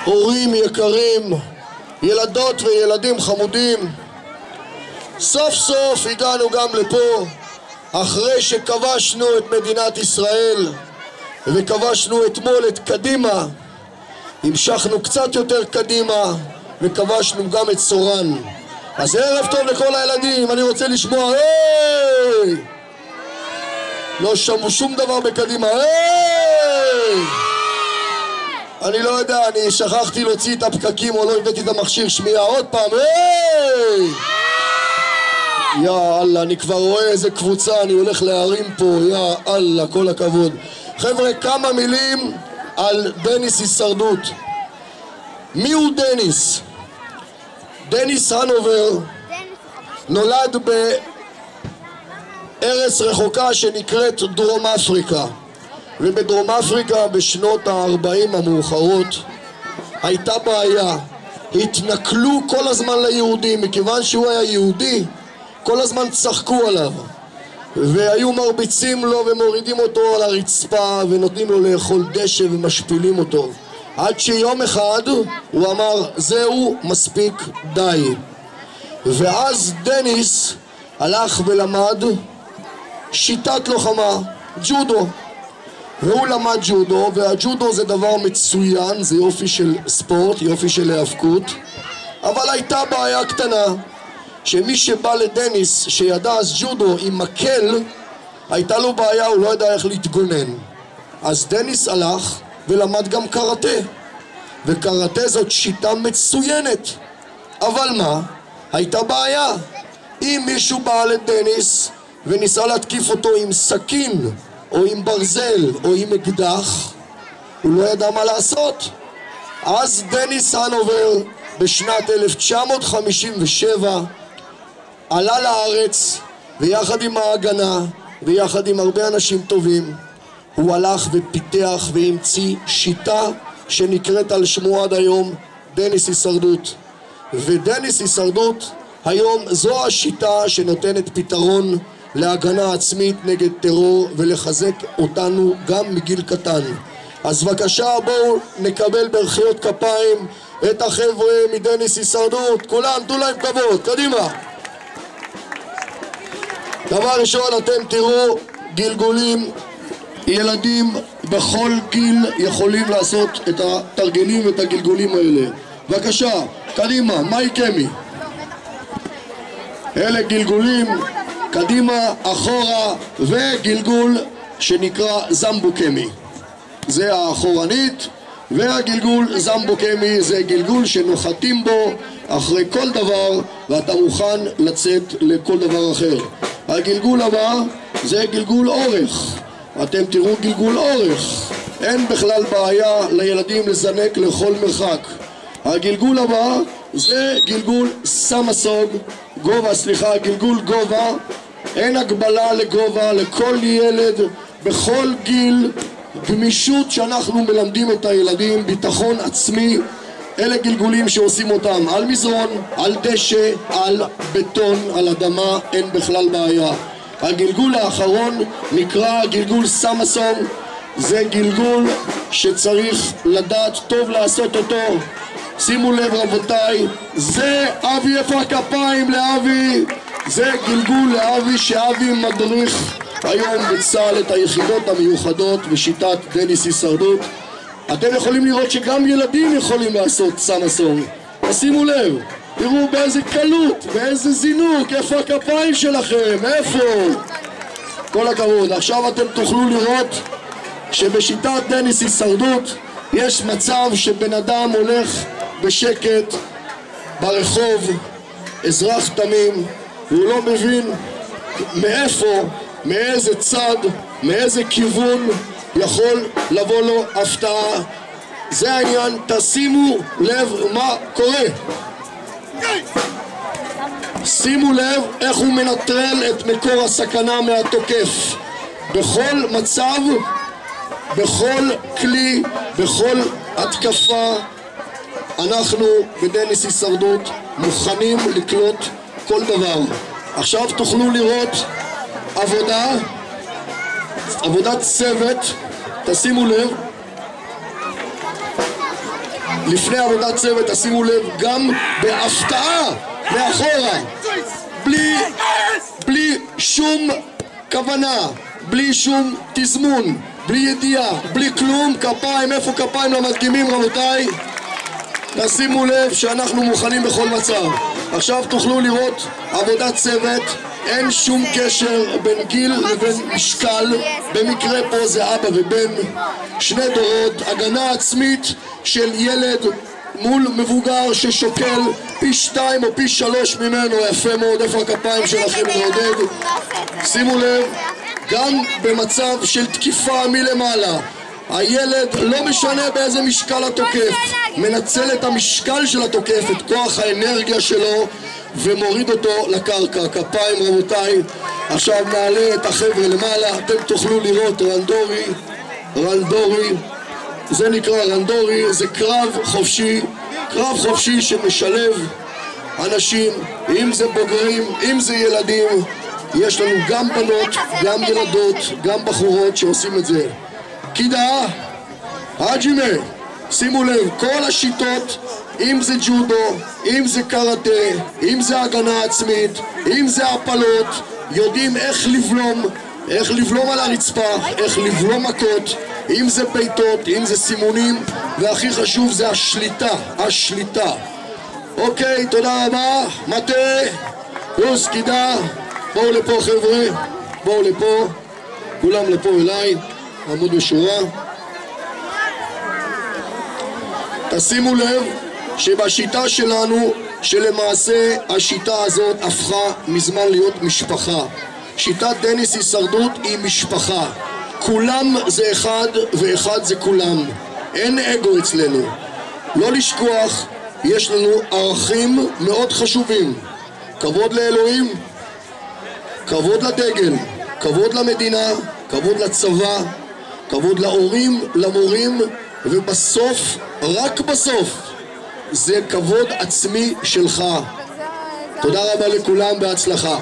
הורים יקרים, ילדות וילדים חמודים, סוף סוף הגענו גם לפה, אחרי שכבשנו את מדינת ישראל וכבשנו אתמול את קדימה, המשכנו קצת יותר קדימה וכבשנו גם את סורן. אז ערב טוב לכל הילדים, אני רוצה לשמוע היי! לא שמעו שום דבר בקדימה, היי! אני לא יודע, אני שכחתי להוציא את הפקקים או לא הבאתי את המכשיר שמיעה. עוד פעם, היי! יא אללה, אני כבר רואה איזה קבוצה, אני הולך להרים פה, יא אללה, כל הכבוד. חבר'ה, כמה מילים על דניס הישרדות. מי הוא דניס? דניס הנובר נולד בארץ רחוקה שנקראת דרום אפריקה, ובדרום אפריקה בשנות ה-40 המאוחרות הייתה בעיה. התנכלו כל הזמן ליהודים, מכיוון שהוא היה יהודי כל הזמן צחקו עליו והיו מרביצים לו ומורידים אותו על הרצפה ונותנים לו לאכול דשא ומשפילים אותו, עד שיום אחד הוא אמר זהו, מספיק, די. ואז דניס הלך ולמד שיטת לוחמה, ג'ודו, והוא למד ג'ודו, והג'ודו זה דבר מצוין, זה יופי של ספורט, יופי של היאבקות, אבל הייתה בעיה קטנה, שמי שבא לדניס שידע אז ג'ודו עם מקל, הייתה לו בעיה, הוא לא ידע איך להתגונן. אז דניס הלך ולמד גם קראטה, וקראטה זאת שיטה מצוינת, אבל מה? הייתה בעיה. אם מישהו בא לדניס וניסה להתקיף אותו עם סכין או עם ברזל או עם אקדח, הוא לא ידע מה לעשות. אז דניס הנובר בשנת 1957 עלה לארץ, ויחד עם ההגנה ויחד עם הרבה אנשים טובים הוא הלך ופיתח והמציא שיטה שנקראת על שמו עד היום דניס הישרדות. ודניס הישרדות היום זו השיטה שנותנת פתרון להגנה עצמית נגד טרור ולחזק אותנו גם מגיל קטן. אז בבקשה בואו נקבל ברכיות כפיים את החבר'ה מדניס הישרדות, כולם תנו להם כבוד, קדימה. דבר ראשון, אתם תראו גלגולים, ילדים בכל גיל יכולים לעשות את התרגילים ואת הגלגולים האלה. בבקשה, קדימה, מאי קמי. אלה גלגולים, קדימה, אחורה, וגלגול שנקרא זמבו קמי. זה האחורנית, והגלגול זמבו קמי זה גלגול שנוחתים בו אחרי כל דבר ואתה מוכן לצאת לכל דבר אחר. הגלגול הבא זה גלגול אורך, אתם תראו גלגול אורך, אין בכלל בעיה לילדים לזנק לכל מרחק. הגלגול הבא זה גלגול סמסוג, גלגול גובה, אין הגבלה לגובה, לכל ילד בכל גיל, גמישות שאנחנו מלמדים את הילדים, ביטחון עצמי. אלה גלגולים שעושים אותם על מזרון, על דשא, על בטון, על אדמה, אין בכלל בעיה. הגלגול האחרון נקרא גלגול סמסון, זה גלגול שצריך לדעת טוב לעשות אותו. שימו לב רבותיי, זה אבי, איפה הכפיים לאבי? זה גלגול לאבי, שאבי מדריך היום בצה"ל את היחידות המיוחדות בשיטת דניס הישרדות. אתם יכולים לראות שגם ילדים יכולים לעשות סמסון. שימו לב, תראו באיזה קלות, באיזה זינוק, איפה הכפיים שלכם, איפה? כל הכבוד. עכשיו אתם תוכלו לראות שבשיטת דניס הישרדות יש מצב שבן אדם הולך בשקט ברחוב, אזרח תמים, והוא לא מבין מאיפה, מאיזה צד, מאיזה כיוון יכול לבוא לו הפתעה. זה העניין, תשימו לב מה קורה. שימו לב איך הוא מנטרל את מקור הסכנה מהתוקף. בכל מצב, בכל כלי, בכל התקפה, אנחנו בדניס הישרדות מוכנים לקלוט כל דבר. עכשיו תוכלו לראות עבודת צוות, תשימו לב. לפני עבודת צוות תשימו לב גם בהפתעה מאחורה, בלי שום כוונה, בלי שום תזמון, בלי ידיעה, בלי כלום. כפיים, איפה כפיים למדגימים רבותיי? תשימו לב שאנחנו מוכנים בכל מצב. עכשיו תוכלו לראות עבודת צוות, אין שום קשר בין גיל לבין משקל. במקרה פה זה אבא ובן, שני דורות, הגנה עצמית של ילד מול מבוגר ששוקל פי 2 או פי 3 ממנו. יפה מאוד, איפה הכפיים שלכם לעודד? שימו לב, גם במצב של תקיפה מלמעלה, הילד לא משנה באיזה משקל התוקף, מנצל את המשקל של התוקף, את כוח האנרגיה שלו, ומוריד אותו לקרקע. כפיים רבותיי. עכשיו נעלה את החבר'ה למעלה, אתם תוכלו לראות רנדורי, זה נקרא רנדורי, זה קרב חופשי שמשלב אנשים, אם זה בוגרים, אם זה ילדים. יש לנו גם בנות, גם ילדות, גם בחורות שעושים את זה. קידה, הג'ימה, שימו לב, כל השיטות, אם זה ג'ודו, אם זה קראטה, אם זה הגנה עצמית, אם זה הפלות, יודעים איך לבלום על הרצפה, איך לבלום מכות, אם זה ביתות, אם זה סימונים, והכי חשוב זה השליטה. אוקיי, תודה רבה. מטה, פלוס, קידה, בואו לפה חבר'ה, בואו לפה, כולם לפה אליי, עמוד בשורה. תשימו לב שבשיטה שלנו, שלמעשה השיטה הזאת הפכה מזמן להיות משפחה. שיטת דניס הישרדות היא משפחה, כולם זה אחד ואחד זה כולם, אין אגו אצלנו. לא לשכוח, יש לנו ערכים מאוד חשובים: כבוד לאלוהים, כבוד לדגל, כבוד למדינה, כבוד לצבא, כבוד להורים, למורים, ובסוף, רק בסוף, זה כבוד עצמי שלך. תודה רבה לכולם, בהצלחה.